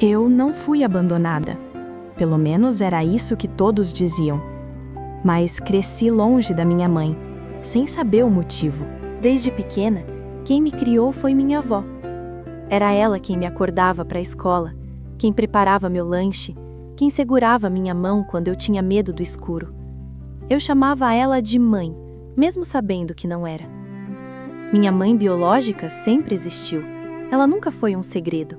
Eu não fui abandonada. Pelo menos era isso que todos diziam. Mas cresci longe da minha mãe, sem saber o motivo. Desde pequena, quem me criou foi minha avó. Era ela quem me acordava para a escola, quem preparava meu lanche, quem segurava minha mão quando eu tinha medo do escuro. Eu chamava ela de mãe, mesmo sabendo que não era. Minha mãe biológica sempre existiu. Ela nunca foi um segredo,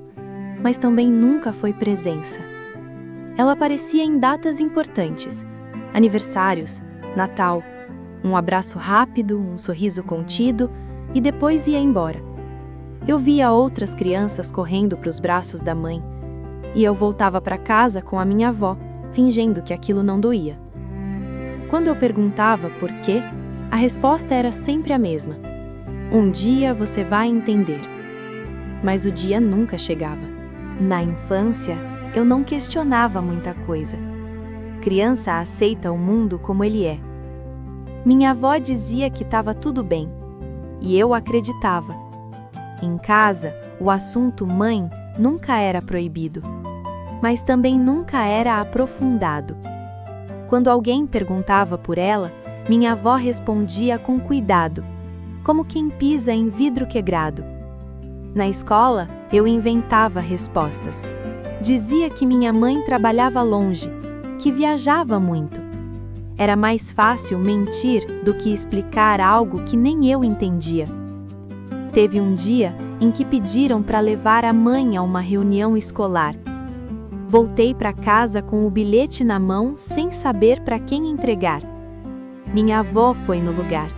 mas também nunca foi presença. Ela aparecia em datas importantes, aniversários, Natal, um abraço rápido, um sorriso contido e depois ia embora. Eu via outras crianças correndo para os braços da mãe e eu voltava para casa com a minha avó, fingindo que aquilo não doía. Quando eu perguntava por quê, a resposta era sempre a mesma: um dia você vai entender. Mas o dia nunca chegava. Na infância, eu não questionava muita coisa. Criança aceita o mundo como ele é. Minha avó dizia que estava tudo bem, e eu acreditava. Em casa, o assunto mãe nunca era proibido, mas também nunca era aprofundado. Quando alguém perguntava por ela, minha avó respondia com cuidado, como quem pisa em vidro quebrado. Na escola, eu inventava respostas. Dizia que minha mãe trabalhava longe, que viajava muito. Era mais fácil mentir do que explicar algo que nem eu entendia. Teve um dia em que pediram para levar a mãe a uma reunião escolar. Voltei para casa com o bilhete na mão sem saber para quem entregar. Minha avó foi no lugar.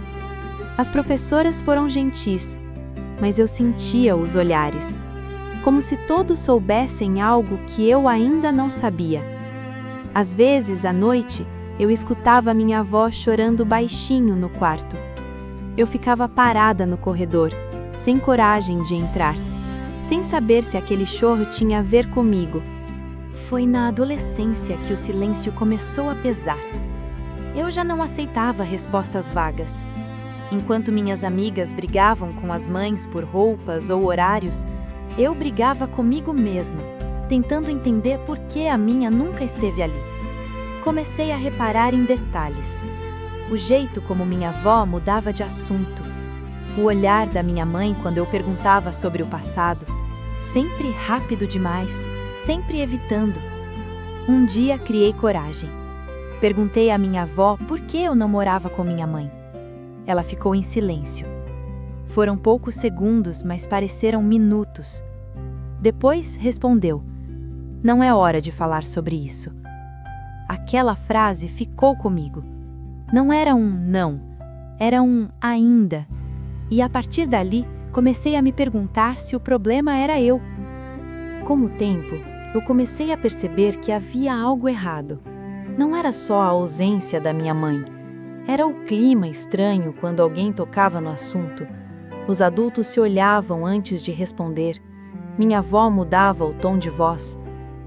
As professoras foram gentis, mas eu sentia os olhares, como se todos soubessem algo que eu ainda não sabia. Às vezes, à noite, eu escutava minha avó chorando baixinho no quarto. Eu ficava parada no corredor, sem coragem de entrar, sem saber se aquele choro tinha a ver comigo. Foi na adolescência que o silêncio começou a pesar. Eu já não aceitava respostas vagas. Enquanto minhas amigas brigavam com as mães por roupas ou horários, eu brigava comigo mesma, tentando entender por que a minha nunca esteve ali. Comecei a reparar em detalhes. O jeito como minha avó mudava de assunto. O olhar da minha mãe quando eu perguntava sobre o passado. Sempre rápido demais, sempre evitando. Um dia criei coragem. Perguntei à minha avó por que eu não morava com minha mãe. Ela ficou em silêncio. Foram poucos segundos, mas pareceram minutos. Depois respondeu: "Não é hora de falar sobre isso." Aquela frase ficou comigo. Não era um não, era um ainda. E a partir dali, comecei a me perguntar se o problema era eu. Com o tempo, eu comecei a perceber que havia algo errado. Não era só a ausência da minha mãe. Era o clima estranho quando alguém tocava no assunto. Os adultos se olhavam antes de responder. Minha avó mudava o tom de voz.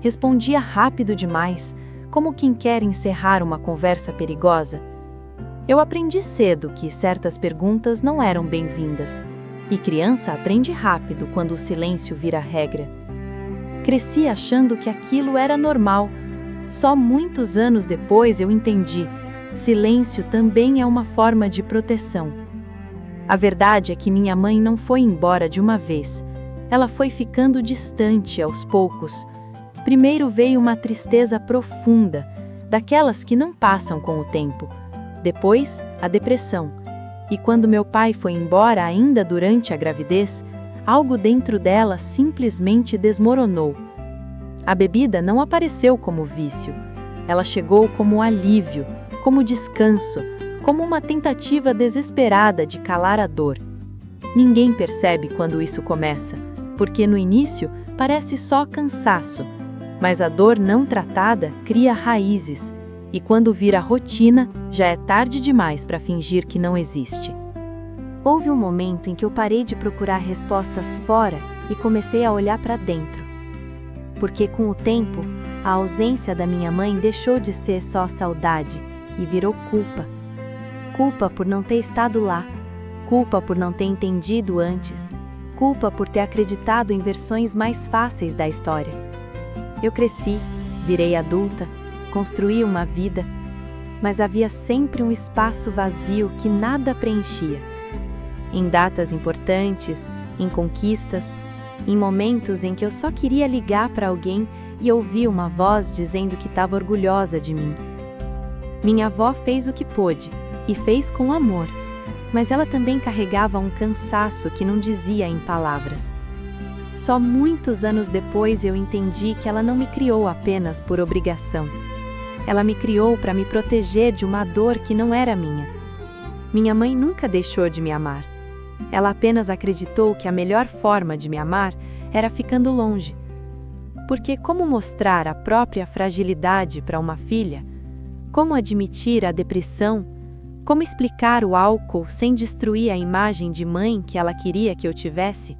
Respondia rápido demais, como quem quer encerrar uma conversa perigosa. Eu aprendi cedo que certas perguntas não eram bem-vindas. E criança aprende rápido quando o silêncio vira regra. Cresci achando que aquilo era normal. Só muitos anos depois eu entendi. Silêncio também é uma forma de proteção. A verdade é que minha mãe não foi embora de uma vez. Ela foi ficando distante aos poucos. Primeiro veio uma tristeza profunda, daquelas que não passam com o tempo. Depois, a depressão. E quando meu pai foi embora ainda durante a gravidez, algo dentro dela simplesmente desmoronou. A bebida não apareceu como vício. Ela chegou como alívio, como descanso, como uma tentativa desesperada de calar a dor. Ninguém percebe quando isso começa, porque no início parece só cansaço, mas a dor não tratada cria raízes, e quando vira rotina, já é tarde demais para fingir que não existe. Houve um momento em que eu parei de procurar respostas fora e comecei a olhar para dentro. Porque com o tempo, a ausência da minha mãe deixou de ser só saudade e virou culpa. Culpa por não ter estado lá, culpa por não ter entendido antes, culpa por ter acreditado em versões mais fáceis da história. Eu cresci, virei adulta, construí uma vida, mas havia sempre um espaço vazio que nada preenchia. Em datas importantes, em conquistas, em momentos em que eu só queria ligar para alguém e ouvir uma voz dizendo que estava orgulhosa de mim. Minha avó fez o que pôde, e fez com amor, mas ela também carregava um cansaço que não dizia em palavras. Só muitos anos depois eu entendi que ela não me criou apenas por obrigação. Ela me criou para me proteger de uma dor que não era minha. Minha mãe nunca deixou de me amar. Ela apenas acreditou que a melhor forma de me amar era ficando longe. Porque como mostrar a própria fragilidade para uma filha? Como admitir a depressão? Como explicar o álcool sem destruir a imagem de mãe que ela queria que eu tivesse?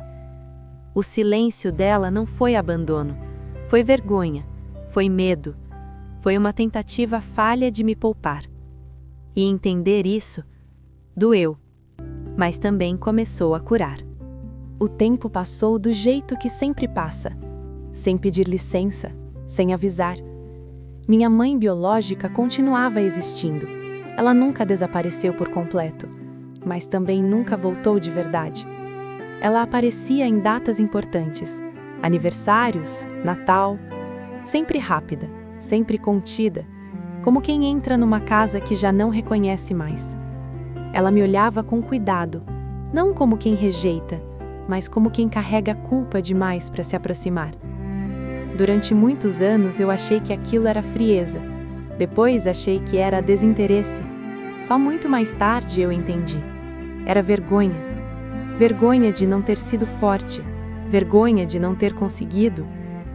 O silêncio dela não foi abandono, foi vergonha, foi medo, foi uma tentativa falha de me poupar. E entender isso doeu, mas também começou a curar. O tempo passou do jeito que sempre passa, sem pedir licença, sem avisar. Minha mãe biológica continuava existindo. Ela nunca desapareceu por completo, mas também nunca voltou de verdade. Ela aparecia em datas importantes, aniversários, Natal, sempre rápida, sempre contida, como quem entra numa casa que já não reconhece mais. Ela me olhava com cuidado, não como quem rejeita, mas como quem carrega culpa demais para se aproximar. Durante muitos anos eu achei que aquilo era frieza, depois achei que era desinteresse. Só muito mais tarde eu entendi. Era vergonha. Vergonha de não ter sido forte, vergonha de não ter conseguido,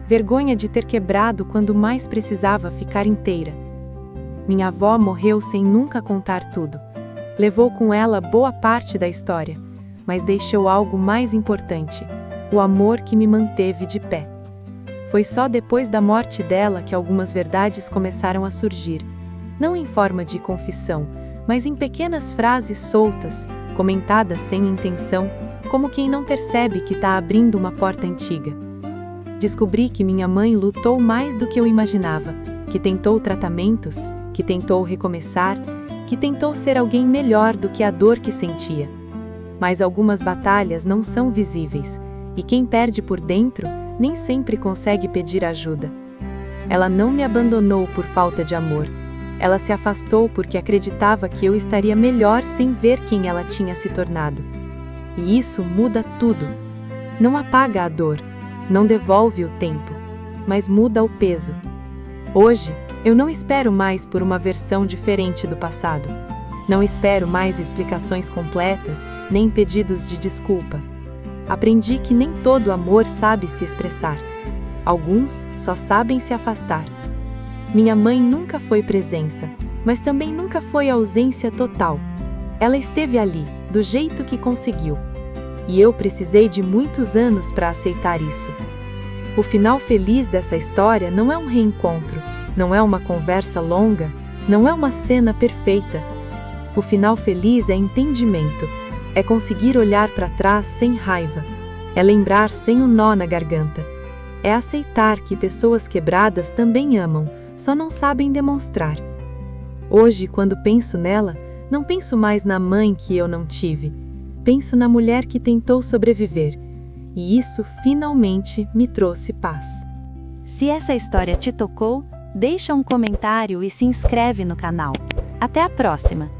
vergonha de ter quebrado quando mais precisava ficar inteira. Minha avó morreu sem nunca contar tudo. Levou com ela boa parte da história, mas deixou algo mais importante, o amor que me manteve de pé. Foi só depois da morte dela que algumas verdades começaram a surgir, não em forma de confissão, mas em pequenas frases soltas, comentadas sem intenção, como quem não percebe que está abrindo uma porta antiga. Descobri que minha mãe lutou mais do que eu imaginava, que tentou tratamentos, que tentou recomeçar, que tentou ser alguém melhor do que a dor que sentia. Mas algumas batalhas não são visíveis, e quem perde por dentro nem sempre consegue pedir ajuda. Ela não me abandonou por falta de amor. Ela se afastou porque acreditava que eu estaria melhor sem ver quem ela tinha se tornado. E isso muda tudo. Não apaga a dor, não devolve o tempo, mas muda o peso. Hoje, eu não espero mais por uma versão diferente do passado. Não espero mais explicações completas, nem pedidos de desculpa. Aprendi que nem todo amor sabe se expressar. Alguns só sabem se afastar. Minha mãe nunca foi presença, mas também nunca foi ausência total. Ela esteve ali, do jeito que conseguiu. E eu precisei de muitos anos para aceitar isso. O final feliz dessa história não é um reencontro, não é uma conversa longa, não é uma cena perfeita. O final feliz é entendimento, é conseguir olhar para trás sem raiva, é lembrar sem um nó na garganta, é aceitar que pessoas quebradas também amam, só não sabem demonstrar. Hoje, quando penso nela, não penso mais na mãe que eu não tive, penso na mulher que tentou sobreviver, e isso finalmente me trouxe paz. Se essa história te tocou, deixa um comentário e se inscreve no canal. Até a próxima!